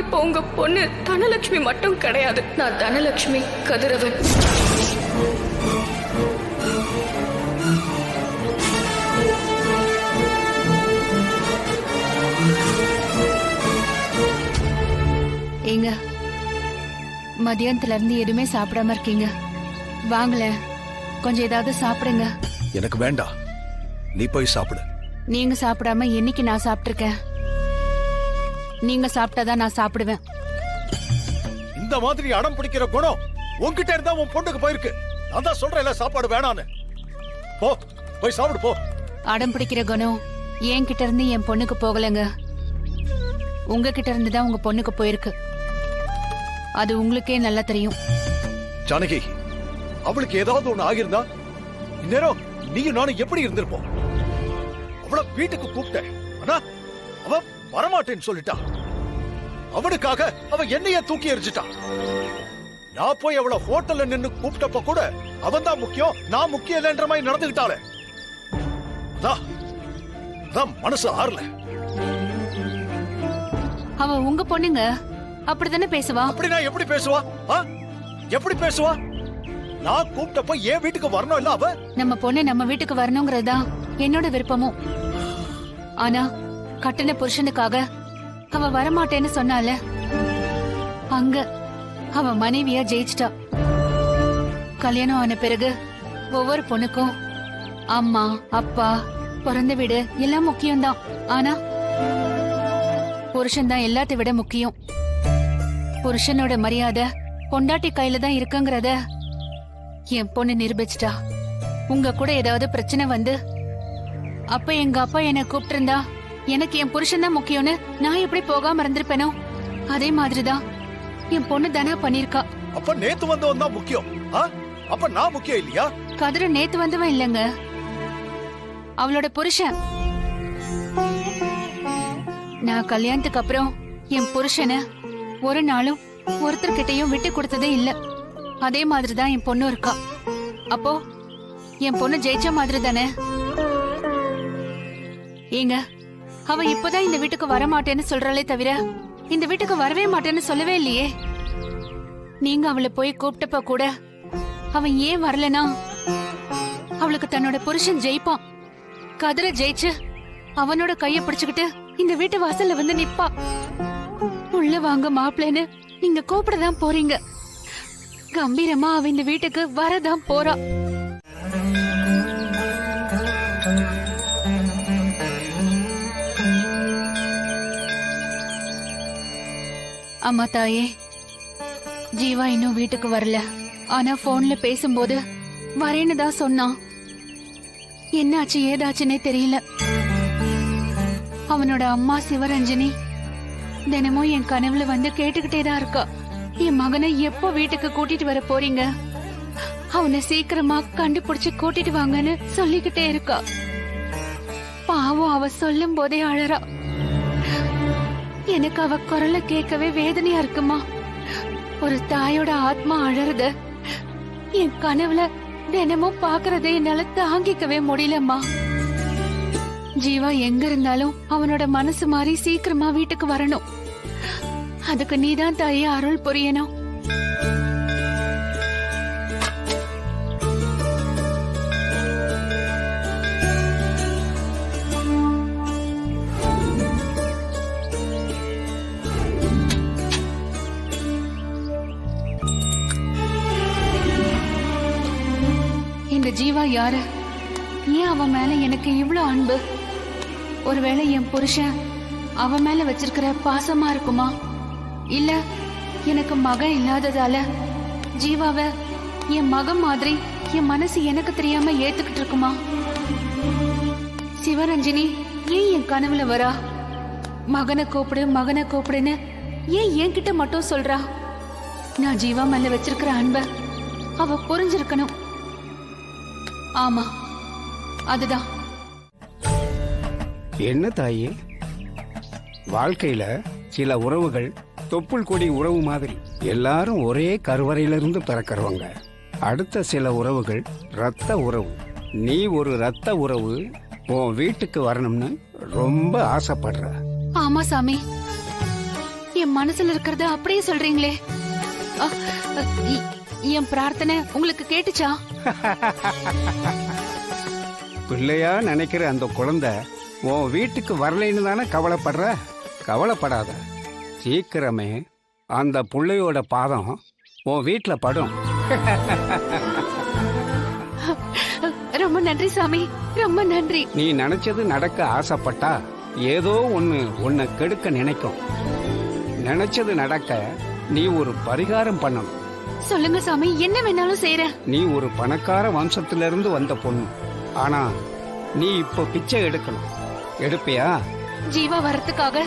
இப்போ உங்க பொண்ணு தனலட்சுமி மட்டும் கிடையாது. நான் தனலட்சுமி கதிரவன். ஏங்க, மதியானத்துல இருந்து எதுவுமே சாப்பிடாம இருக்கீங்க. வாங்கல, கொஞ்சம் ஏதாவது சாப்பிடுங்க. எனக்கு வேண்டாம், நீ போய் சாப்பிடு. நீங்க சாப்பிடாம என்னைக்கு நான் சாப்பிட்டிருக்கேன்? நீங்க சாப்பிட்டாதான் நான் சாப்பிடுவேன். இந்த மாதிரி அடம் பிடிக்கிற குணம் உன்கிட்ட இருந்தா உன் பொண்ணுக்கு போயிருக்கு. நான் தான் சொல்றேன்ல சாப்பாடு வேணான்னு. போ, போய் சாப்பிடு போ. அடம் பிடிக்கிற குணம் என் கிட்ட இருந்து என் பொண்ணுக்கு போகலங்க, உங்ககிட்ட இருந்து தான் உங்க பொண்ணுக்கு போயிருக்கு. அது உங்களுக்கே நல்லா தெரியும். ஜானகி, அவளுக்கு ஏதாவது ஒண்ணு ஆகியிருந்தா இந்நேரம் நீயும் நானும் எப்படி இருந்திருப்போம்? அவள வீட்டுக்கு கூப்பிட்டேன், ஆனா அவ வரமாட்டேன்னு சொல்லிட்டா. அவனுக்காக அவ என்னைய தூக்கி எரிஞ்சிட்டான். நான் போய் அவளை ஹோட்டல்ல நின்னு கூப்பிட்டப்ப கூட அவன் தான் முக்கியம், நான் முக்கியம் இல்லைன்ற மாதிரி நடந்துகிட்டாளே. மனசு ஆறல. அவ உங்க பொண்ணுங்க, அப்படித்தானே பேசுவா? அப்படி நான் எப்படி பேசுவா? எப்படி பேசுவா? நான் கூப்பிட்டப்ப என் வீட்டுக்கு வரணும் இல்ல அவ? நம்ம பொண்ணு நம்ம வீட்டுக்கு வரணுங்கிறதுதான் என்னோட விருப்பமும். ஆனா கட்டின புருஷனுக்காக அவ வரமாட்டேன்னு சொன்னால, அங்க அவ மனைவியா ஜெயிச்சிட்டா. கல்யாணம் ஆன பிறகு ஒவ்வொரு பொண்ணுக்கும் அம்மா அப்பா பிறந்த வீடு எல்லாம் முக்கியம்தான். ஆனா புருஷன் தான் எல்லாத்தை விட முக்கியம். புருஷனோட மரியாதை பொண்டாட்டி கையில தான் இருக்குங்கிறத என் பொண்ணு நிரூபிச்சிட்டா. உங்க கூட ஏதாவது பிரச்சனை வந்து அப்ப எங்க அப்பா என்ன கூப்பிட்டு இருந்தா எனக்கு என் புருஷன் தான் முக்கியம்னு நான் எப்படி போகாம இருந்திருப்பேனோ அதே மாதிரிதான் என் பொண்ணு தானா பண்ணிருக்கா. அப்ப நேத்து வந்தவன் தான் முக்கியம், அப்ப நான் முக்கியம் இல்லையா? கதிர நேத்து வந்தவன் இல்லங்க, அவளோட புருஷன். நான் கல்யாணத்துக்கு அப்புறம் என் புருஷனை ஒரு நாளும் ஒருத்தர்கிட்டையும் விட்டு கொடுத்ததே இல்ல. அதே மாதிரிதான் என் பொண்ணு இருக்கா. அப்போ என் பொண்ணு ஜெயிச்ச மாதிரி தானே? ஏங்க, அவ இப்பதான் இந்த வீட்டுக்கு வர மாட்டேன்னு சொல்றாளே தவிர இந்த வீட்டுக்கு வரவே மாட்டேன்னு சொல்லவே இல்லையே. நீங்க அவளை போய் கூப்பிட்டப்ப கூட அவன் ஏன் வரலனா, அவளுக்கு தன்னோட புருஷன் ஜெயிப்பான், கதிர ஜெயிச்சு அவனோட கைய பிடிச்சுக்கிட்டு இந்த வீட்டு வாசல்ல வந்து நிப்பா. உள்ள வாங்க மாப்பிள்ளைன்னு நீங்க கூப்பிடதான் போறீங்க, கம்பீரமா அவ இந்த வீட்டுக்கு வரதான் போறா. அம்மா தாயே, ஜீவா இன்னும் வீட்டுக்கு வரல. ஆனா போன்ல பேசும்போது வரேன்னு தான் சொன்னான். என்னாச்சு ஏதாச்சுன்னே தெரியல. அவனோட அம்மா சிவரஞ்சனி தினமும் என் கனவுல வந்து கேட்டுக்கிட்டே தான் இருக்கா, என் மகனை எப்போ வீட்டுக்கு கூட்டிட்டு வர போறீங்க, அவனை சீக்கிரமா கண்டுபிடிச்சு கூட்டிட்டு வாங்கன்னு சொல்லிக்கிட்டே இருக்கா. பாவம், அவ சொல்லும் போதே அழறா. எனக்கு அவ குரலை கேட்கவே வேதனையா இருக்குமா. ஒரு தாயோட ஆத்மா அழறத என் கனவுல தினமும் பாக்குறதை என்னால தாங்கிக்கவே முடியலம்மா. ஜீவா எங்க இருந்தாலும் அவனோட மனசு மாறி சீக்கிரமா வீட்டுக்கு வரணும். அதுக்கு நீதான் தாயே அருள் புரியணும். இந்த ஜீவா யாரு? ஏன் அவன் மேல எனக்கு இவ்வளவு அன்பு? ஒருவேளை என் புருஷன் அவன் மேல வச்சிருக்கிற பாசமா இருக்குமா? இல்ல எனக்கு மகன் இல்லாததால ஜீவாவ என் மகன் மாதிரி என் மனசு எனக்கு தெரியாம ஏத்துக்கிட்டு இருக்குமா? சிவரஞ்சினி ஏன் என் கனவுல வரா? மகனை கூப்பிடு மகனை கூப்பிடுன்னு ஏன் என்கிட்ட மட்டும் சொல்றா? நான் ஜீவா மேல வச்சிருக்கிற அன்ப அவ புரிஞ்சிருக்கணும். ஆமா, அதுதான். என்ன தாயே, வாழ்க்கையில சில உறவுகள் தொப்புள் கொடி உறவு மாதிரி எல்லாரும் ஒரே கருவறையிலிருந்து பிறக்கிறவங்க. அடுத்த சில உறவுகள் ரத்த உறவு. நீ ஒரு ரத்த உறவு உன் வீட்டுக்கு வரணும்னு ரொம்ப ஆசைப்படுற. ஆமா சாமி, என் என் மனசுல இருக்கிறத அப்படியே சொல்றீங்களே. அ, அ, என் பிரார்த்தனை உங்களுக்கு கேட்டுச்சா? பிள்ளையா நினைக்கிற அந்த குழந்தை உன் வீட்டுக்கு வரலைன்னு தானே கவலைப்படுற? கவலைப்படாத, சீக்கிரமே அந்த புள்ளையோட பாதம் உன் வீட்டுல படும். ரொம்ப நன்றி சாமி, ரொம்ப நன்றி. நீ நினைச்சது நடக்க ஆசைப்பட்டா ஏதோ ஒண்ணு உன்னை கெடுக்க நினைக்கும். நினைச்சது நடக்க நீ ஒரு பரிகாரம் பண்ணணும். சொல்லுங்க சாமி, என்ன வேணாலும் செய்யறேன். நீ ஒரு பணக்கார வம்சத்திலிருந்து வந்த பொண்ணு. ஆனா நீ இப்போ பிச்சை எடுக்கணும். எடுப்பியா? ஜீவா வரத்துக்காக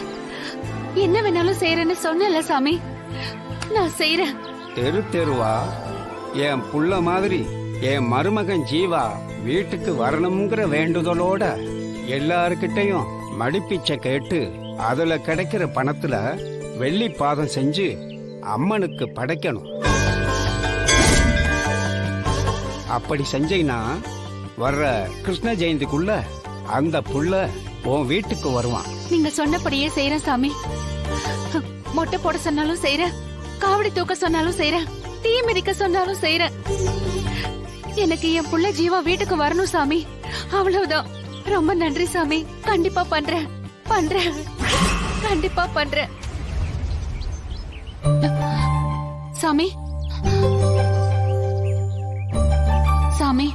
என்ன வேணாலும் செய்யறேன்னு சொன்னல சாமி, நான் செய்யறேன். தெரு தெருவா என் புள்ள மாதிரி என் மருமகன் ஜீவா வீட்டுக்கு வரணுங்கிற வேண்டுதலோட எல்லார்கிட்டையும் மடிப்பிச்சை கேட்டு அதுல கிடைக்கிற பணத்துல வெள்ளி பாதம் செஞ்சு அம்மனுக்கு படைக்கணும். அப்படி செஞ்சீங்கன்னா வர்ற கிருஷ்ண ஜெயந்திக்குள்ள அந்த புள்ள உன் வீட்டுக்கு வருவான். நீங்க சொன்னபடியே செய்யறேன் சாமி. மொட்டை போட சொன்னாலும் செய்யறேன், காவடி தூக்க சொன்னாலும் செய்யறேன், தீ மிதிக்க சொன்னாலும் செய்யறேன். எனக்கு என் புள்ள ஜீவா வீட்டுக்கு வரணும் சாமி, அவ்வளவுதான். ரொம்ப நன்றி சாமி. கண்டிப்பா பண்றேன், பண்றேன், கண்டிப்பா பண்றேன். சாமி, சாமி,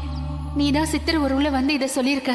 நீதான் சித்திர உருவுல வந்து இத சொல்லிருக்க.